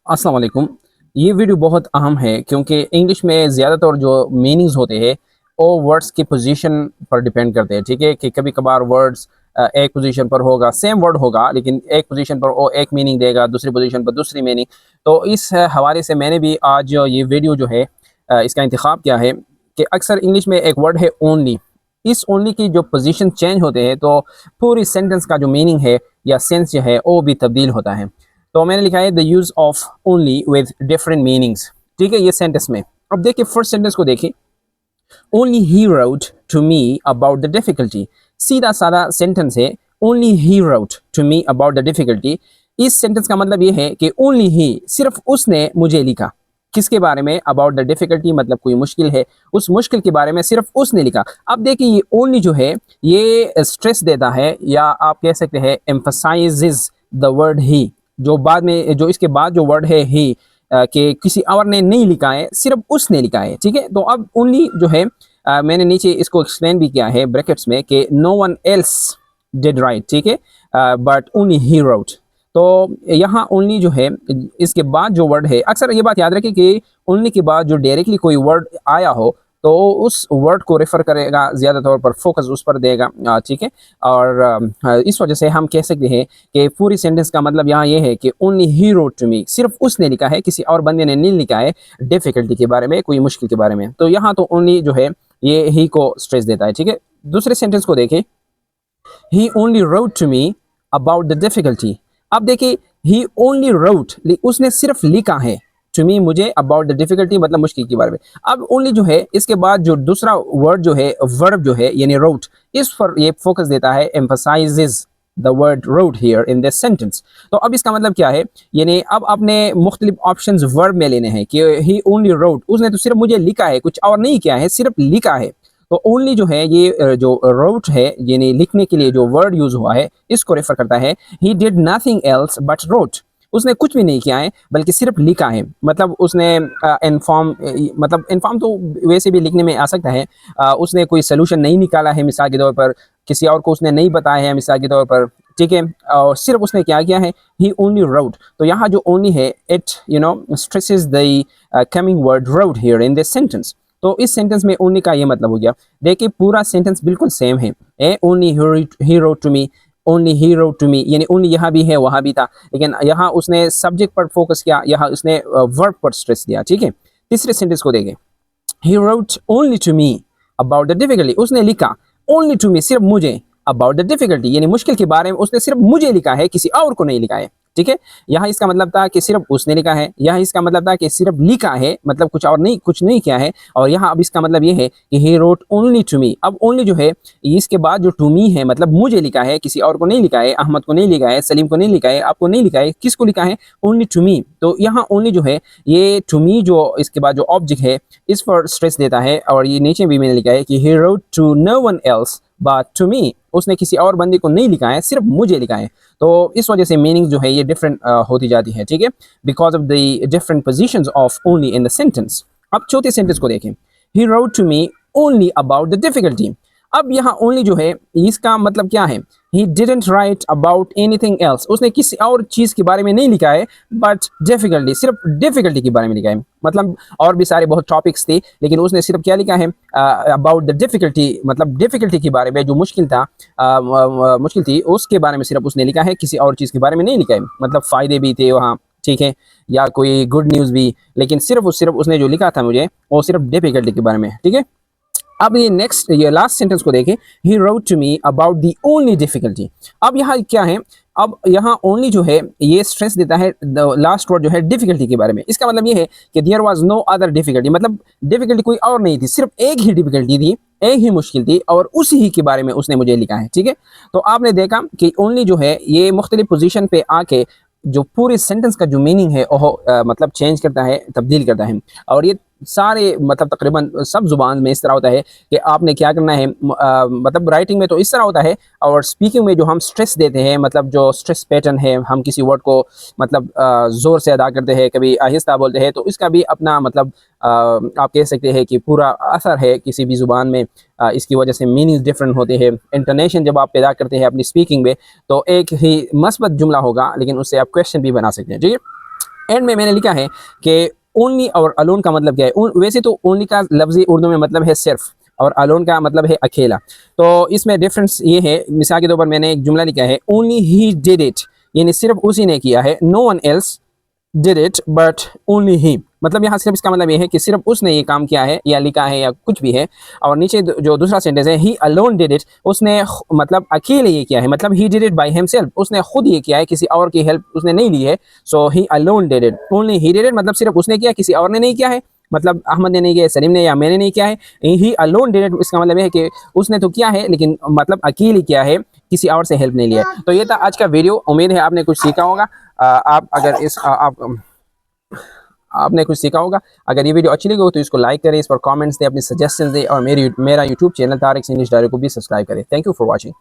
अस्सलाम वालेकुम। ये वीडियो बहुत अहम है क्योंकि इंग्लिश में ज़्यादातर जो मीनिंग्स होते हैं वो वर्ड्स की पोजीशन पर डिपेंड करते हैं। ठीक है कि कभी कभार वर्ड्स एक पोजीशन पर होगा, सेम वर्ड होगा लेकिन एक पोजीशन पर वो एक मीनिंग देगा, दूसरी पोजीशन पर दूसरी मीनिंग। तो इस हवाले से मैंने भी आज ये वीडियो जो है इसका इंतखाब किया है कि अक्सर इंग्लिश में एक वर्ड है ओनली। इस ओनली की जो पोजीशन चेंज होते हैं तो पूरी सेंटेंस का जो मीनिंग है या सेंस जो है वो भी तब्दील होता है। तो मैंने लिखा है the use of only with different meanings. ठीक है, ये सेंटेंस में अब देखिए फर्स्ट सेंटेंस को देखिए। Only he wrote to me about the difficulty. सीधा साधा सेंटेंस है। Only he wrote to me about the difficulty. इस सेंटेंस का मतलब ये है कि ओनली ही, सिर्फ उसने मुझे लिखा। किसके बारे में? अबाउट द डिफिकल्टी, मतलब कोई मुश्किल है, उस मुश्किल के बारे में सिर्फ उसने लिखा। अब देखिए ये ओनली जो है ये स्ट्रेस देता है या आप कह सकते हैं एम्फसाइजेस द वर्ड ही। जो बाद में जो इसके बाद जो वर्ड है ही कि किसी और ने नहीं लिखा है, सिर्फ उसने लिखा है। ठीक है, तो अब ओनली जो है मैंने नीचे इसको एक्सप्लेन भी किया है ब्रैकेट्स में कि no one else did write. ठीक है, बट ओनली ही रोट। तो यहाँ ओनली जो है इसके बाद जो वर्ड है, अक्सर ये बात याद रखें कि ओनली के बाद जो डायरेक्टली कोई वर्ड आया हो तो उस वर्ड को रेफर करेगा, ज़्यादा तौर पर फोकस उस पर देगा। ठीक है, और इस वजह से हम कह सकते हैं कि पूरी सेंटेंस का मतलब यहाँ ये है कि only he wrote to me, सिर्फ उसने लिखा है, किसी और बंदे ने नहीं लिखा है डिफिकल्टी के बारे में, कोई मुश्किल के बारे में। तो यहाँ तो ओनली जो है ये ही को स्ट्रेस देता है। ठीक है, दूसरे सेंटेंस को देखें। He only wrote to me about the difficulty. अब देखिए ही ओनली रोट, उसने सिर्फ लिखा है टू मी, मुझे, अबाउट द डिफिकल्टी मतलब मुश्किल के बारे में। अब ओनली जो है इसके बाद जो दूसरा वर्ड जो है वर्ब जो है यानी रोट, इस पर ये फोकस देता है, emphasises the word wrote here in this sentence. तो अब इसका मतलब क्या है, यानी अब आपने मुख्तलिफ ऑप्शंस वर्ब में लेने हैं कि ही ओनली रोट, उसने तो सिर्फ मुझे लिखा है, कुछ और नहीं किया है, सिर्फ लिखा है। तो ओनली जो है ये जो रोट है यानी लिखने के लिए जो वर्ड यूज हुआ है इसको रेफर करता है। He did nothing else but wrote, उसने कुछ भी नहीं किया है बल्कि सिर्फ लिखा है। मतलब उसने इन्फॉर्म, मतलब इन्फॉर्म तो वैसे भी लिखने में आ सकता है। उसने कोई सोल्यूशन नहीं निकाला है मिसाल के तौर पर, किसी और को उसने नहीं बताया है मिसाल के तौर पर। ठीक है, और सिर्फ उसने क्या किया है, ही ओनली रोट। तो यहाँ जो ओनली है it stresses the coming word wrote here in this sentence. तो इस सेंटेंस में ओनली का ये मतलब हो गया। देखिए पूरा सेंटेंस बिल्कुल सेम है। A only he wrote to me, only he wrote to me, यानी ओनली यहाँ भी है वहाँ भी था, लेकिन यहाँ उसने सब्जेक्ट पर फोकस किया, यहाँ उसने वर्ब पर स्ट्रेस दिया। ठीक है, तीसरे सेंटेंस को देखें। He wrote only to me about the difficulty, उसने लिखा ओनली टू मी, सिर्फ मुझे, अबाउट द डिफिकल्टी यानी मुश्किल के बारे में उसने सिर्फ मुझे लिखा है, किसी और को नहीं लिखा है। ठीक है, यहाँ इसका मतलब था कि सिर्फ उसने लिखा है, यहाँ इसका मतलब था कि सिर्फ लिखा है, मतलब कुछ और नहीं, कुछ नहीं किया है। और यहाँ अब इसका मतलब ये है कि he wrote only to me. अब ओनली जो है इसके बाद जो टू मी है मतलब मुझे लिखा है, किसी और को नहीं लिखा है, अहमद को नहीं लिखा है, सलीम को नहीं लिखा है, आपको नहीं लिखा है, किसको लिखा है? Only to me. तो यहाँ ओनली जो है ये टू मी जो इसके बाद जो ऑब्जेक्ट है इस पर स्ट्रेस देता है। और ये नीचे भी मैंने लिखा है कि he wrote to no one else but to me, उसने किसी और बंदे को नहीं लिखा है, सिर्फ मुझे लिखा है। तो इस वजह से मीनिंग जो है ये डिफरेंट होती जाती है। ठीक है, because of the different positions of only in the sentence. अब चौथे सेंटेंस को देखें। He wrote to me only about the difficulty. अब यहाँ ओनली जो है इसका मतलब क्या है? He didn't write about anything else, उसने किसी और चीज़ के बारे में नहीं लिखा है बट डिफिकल्टी, सिर्फ डिफिकल्टी के बारे में लिखा है। मतलब और भी सारे बहुत टॉपिक्स थे लेकिन उसने सिर्फ क्या लिखा है? अबाउट द डिफिकल्टी, मतलब डिफिकल्टी के बारे में, जो मुश्किल था, मुश्किल थी उसके बारे में सिर्फ उसने लिखा है, किसी और चीज़ के बारे में नहीं लिखा है। मतलब फ़ायदे भी थे वहाँ, ठीक है, या कोई गुड न्यूज़ भी, लेकिन सिर्फ उसने जो लिखा था मुझे वो सिर्फ डिफिकल्टी के बारे में। ठीक है, अब ये नेक्स्ट, ये लास्ट सेंटेंस को देखें। He wrote to me about the only difficulty. अब यहाँ क्या है? अब यहाँ ओनली जो है ये स्ट्रेस देता है लास्ट वर्ड जो है डिफिकल्टी के बारे में। इसका मतलब ये है कि there was no other difficulty, मतलब डिफिकल्टी कोई और नहीं थी, सिर्फ एक ही डिफिकल्टी थी, एक ही मुश्किल थी और उसी ही के बारे में उसने मुझे लिखा है। ठीक है, तो आपने देखा कि ओनली जो है ये मुख्तलिफ पोजीशन पे आके जो पूरे सेंटेंस का जो मीनिंग है वो मतलब चेंज करता है, तब्दील करता है। और ये सारे मतलब तकरीबन सब जुबान में इस तरह होता है कि आपने क्या करना है, मतलब राइटिंग में तो इस तरह होता है और स्पीकिंग में जो हम स्ट्रेस देते हैं, मतलब जो स्ट्रेस पैटर्न है, हम किसी वर्ड को मतलब ज़ोर से अदा करते हैं, कभी आहिस्ता बोलते हैं, तो इसका भी अपना मतलब आप कह सकते हैं कि पूरा असर है किसी भी ज़ुबान में। इसकी वजह से मीनिंग्स डिफरेंट होते हैं। इंटोनेशन जब आप पैदा करते हैं अपनी स्पीकिंग में तो एक ही मस्बत जुमला होगा लेकिन उससे आप क्वेश्चन भी बना सकते हैं। ठीक है, एंड में मैंने लिखा है कि ओनली और अलोन का मतलब क्या है। वैसे तो ओनली का लफ्ज़ी उर्दू में मतलब है सिर्फ, और अलोन का मतलब है अकेला। तो इसमें डिफरेंस ये है, मिसाल के तौर पर मैंने एक जुमला लिखा है ओनली ही डिड इट, यानी सिर्फ उसी ने किया है, no one else did it but only he. मतलब यहाँ सिर्फ इसका मतलब ये है कि सिर्फ उसने ये काम किया है या लिखा है या कुछ भी है। और नीचे जो दूसरा सेंटेंस है ही अलोन डिड इट, उसने मतलब अकेले ये किया है, मतलब ही डिड इट बाय हिमसेल्फ, उसने खुद ये किया है, किसी और की हेल्प उसने नहीं ली है। So he alone did it, only he did it मतलब सिर्फ उसने किया, किसी और ने नहीं किया है, मतलब अहमद ने नहीं किया, सलीम ने या मैंने नहीं किया है। ही अलोन डिड इट इसका मतलब है कि उसने तो किया है लेकिन मतलब अकेले किया है, किसी और से हेल्प नहीं लिया है। तो ये था आज का वीडियो, उम्मीद है आपने कुछ सीखा होगा। आप अगर इस आप आपने कुछ सीखा होगा। अगर ये वीडियो अच्छी लगी हो तो इसको लाइक करें, इस पर कमेंट्स दें, अपनी सजेशंस दें, और मेरा YouTube channel Tariq English diary को भी सब्सक्राइब करें। Thank you for watching.